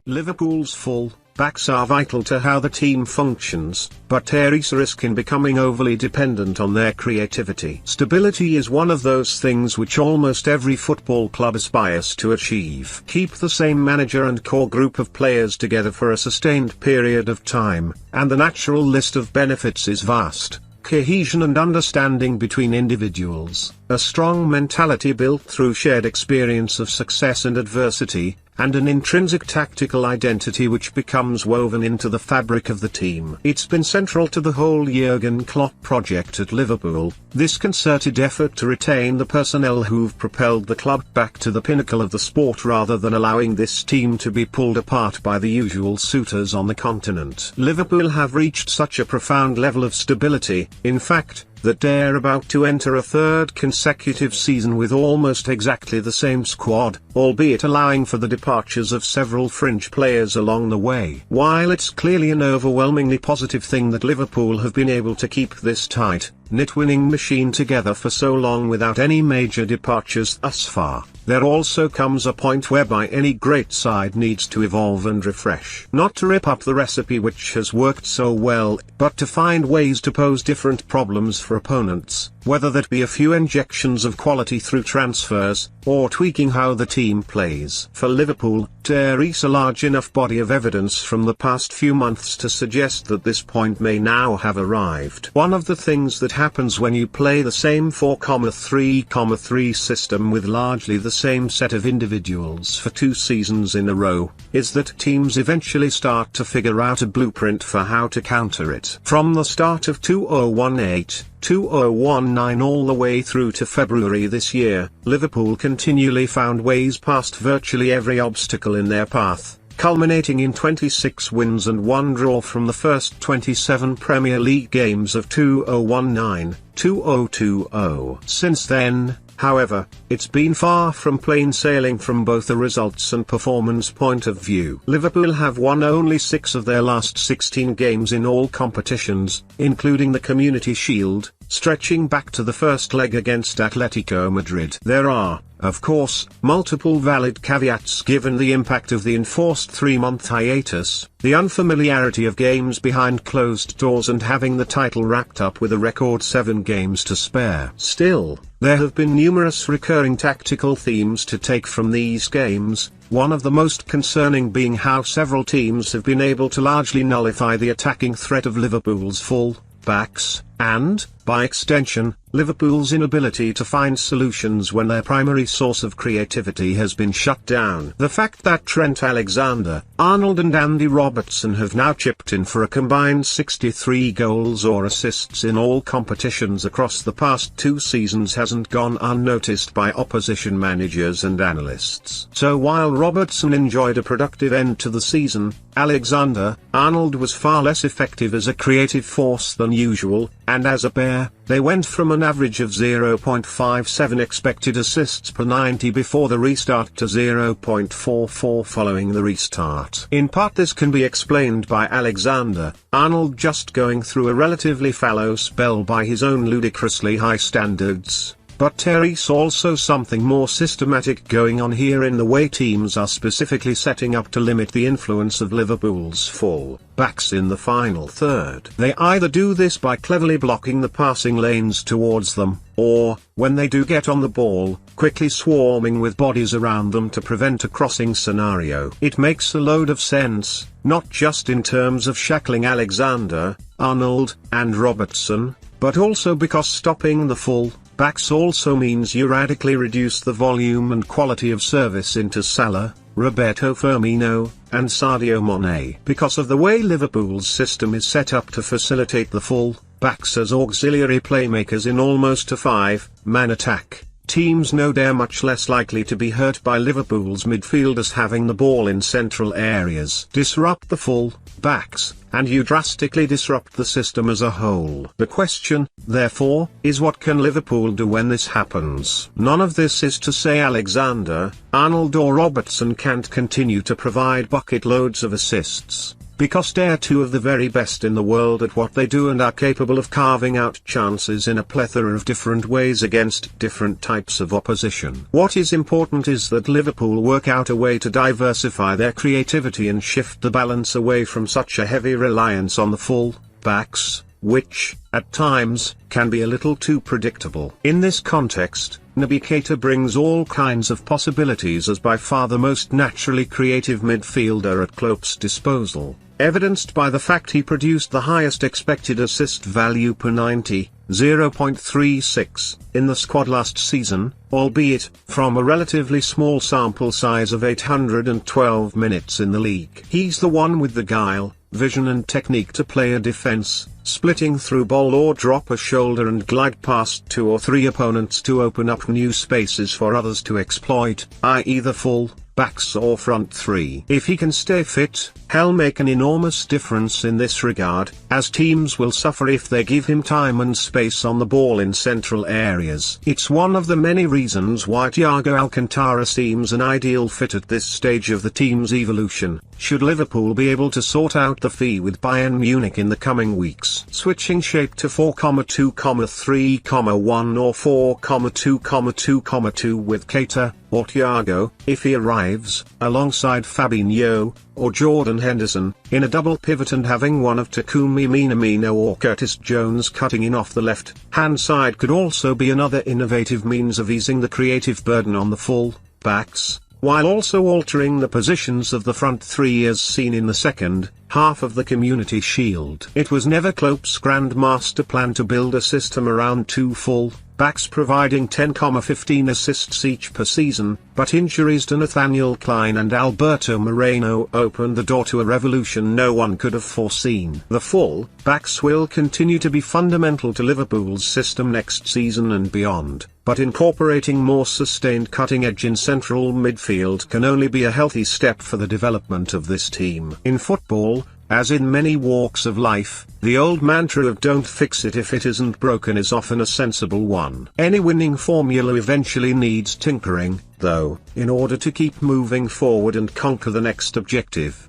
Liverpool's full backs are vital to how the team functions, but Theresa risk in becoming overly dependent on their creativity. Stability is one of those things which almost every football club aspires to achieve. Keep the same manager and core group of players together for a sustained period of time, and the natural list of benefits is vast. Cohesion and understanding between individuals, a strong mentality built through shared experience of success and adversity, and an intrinsic tactical identity which becomes woven into the fabric of the team. It's been central to the whole Jurgen Klopp project at Liverpool, this concerted effort to retain the personnel who've propelled the club back to the pinnacle of the sport rather than allowing this team to be pulled apart by the usual suitors on the continent. Liverpool have reached such a profound level of stability, in fact, that they're about to enter a third consecutive season with almost exactly the same squad, albeit allowing for the departures of several fringe players along the way. While it's clearly an overwhelmingly positive thing that Liverpool have been able to keep this tight-knit winning machine together for so long without any major departures thus far, there also comes a point whereby any great side needs to evolve and refresh. Not to rip up the recipe which has worked so well, but to find ways to pose different problems for opponents, whether that be a few injections of quality through transfers, or tweaking how the team plays. For Liverpool, there is a large enough body of evidence from the past few months to suggest that this point may now have arrived. One of the things that happens when you play the same 4-3-3 system with largely the same set of individuals for 2 seasons in a row, is that teams eventually start to figure out a blueprint for how to counter it. From the start of 2018, 2019 all the way through to February this year, Liverpool continually found ways past virtually every obstacle in their path, culminating in 26 wins and 1 draw from the first 27 Premier League games of 2019-2020. Since then, however, it's been far from plain sailing from both a results and performance point of view. Liverpool have won only 6 of their last 16 games in all competitions, including the Community Shield, stretching back to the first leg against Atletico Madrid. There are, of course, multiple valid caveats given the impact of the enforced 3-month hiatus, the unfamiliarity of games behind closed doors and having the title wrapped up with a record 7 games to spare. Still, there have been numerous recurring tactical themes to take from these games, one of the most concerning being how several teams have been able to largely nullify the attacking threat of Liverpool's full backs, and, by extension, Liverpool's inability to find solutions when their primary source of creativity has been shut down. The fact that Trent Alexander-Arnold and Andy Robertson have now chipped in for a combined 63 goals or assists in all competitions across the past 2 seasons hasn't gone unnoticed by opposition managers and analysts. So while Robertson enjoyed a productive end to the season, Alexander-Arnold was far less effective as a creative force than usual, and as a pair, they went from an average of 0.57 expected assists per 90 before the restart to 0.44 following the restart. In part this can be explained by Alexander-Arnold just going through a relatively fallow spell by his own ludicrously high standards. But there is also something more systematic going on here in the way teams are specifically setting up to limit the influence of Liverpool's full backs in the final third. They either do this by cleverly blocking the passing lanes towards them, or, when they do get on the ball, quickly swarming with bodies around them to prevent a crossing scenario. It makes a load of sense, not just in terms of shackling Alexander-Arnold and Robertson, but also because stopping the full backs also means you radically reduce the volume and quality of service into Salah, Roberto Firmino, and Sadio Mane. Because of the way Liverpool's system is set up to facilitate the full backs as auxiliary playmakers in almost a 5-man attack, teams know they're much less likely to be hurt by Liverpool's midfielders having the ball in central areas. Disrupt the full backs, and you drastically disrupt the system as a whole. The question, therefore, is what can Liverpool do when this happens? None of this is to say Alexander-Arnold or Robertson can't continue to provide bucket loads of assists. because they're two of the very best in the world at what they do and are capable of carving out chances in a plethora of different ways against different types of opposition. What is important is that Liverpool work out a way to diversify their creativity and shift the balance away from such a heavy reliance on the full backs, which, at times, can be a little too predictable. In this context, Naby Keita brings all kinds of possibilities as by far the most naturally creative midfielder at Klopp's disposal, evidenced by the fact he produced the highest expected assist value per 90, 0.36, in the squad last season, albeit from a relatively small sample size of 812 minutes in the league. He's the one with the guile, vision and technique to play a defense, splitting through ball or drop a shoulder and glide past 2 or 3 opponents to open up new spaces for others to exploit, i.e. the full backs or front three. If he can stay fit, he'll make an enormous difference in this regard, as teams will suffer if they give him time and space on the ball in central areas. It's one of the many reasons why Thiago Alcantara seems an ideal fit at this stage of the team's evolution, should Liverpool be able to sort out the fee with Bayern Munich in the coming weeks. Switching shape to 4,2,3,1 or 4,2,2,2 with Keita, or Thiago, if he arrives, alongside Fabinho, or Jordan Henderson, in a double pivot and having one of Takumi Minamino or Curtis Jones cutting in off the left-hand side could also be another innovative means of easing the creative burden on the full backs, while also altering the positions of the front three as seen in the second half of the Community Shield. It was never Klopp's grand master plan to build a system around two full backs providing 10,15 assists each per season, but injuries to Nathaniel Klein and Alberto Moreno opened the door to a revolution no one could have foreseen. The full backs will continue to be fundamental to Liverpool's system next season and beyond, but incorporating more sustained cutting edge in central midfield can only be a healthy step for the development of this team. In football, as in many walks of life, the old mantra of "don't fix it if it isn't broken" is often a sensible one. Any winning formula eventually needs tinkering, though, in order to keep moving forward and conquer the next objective.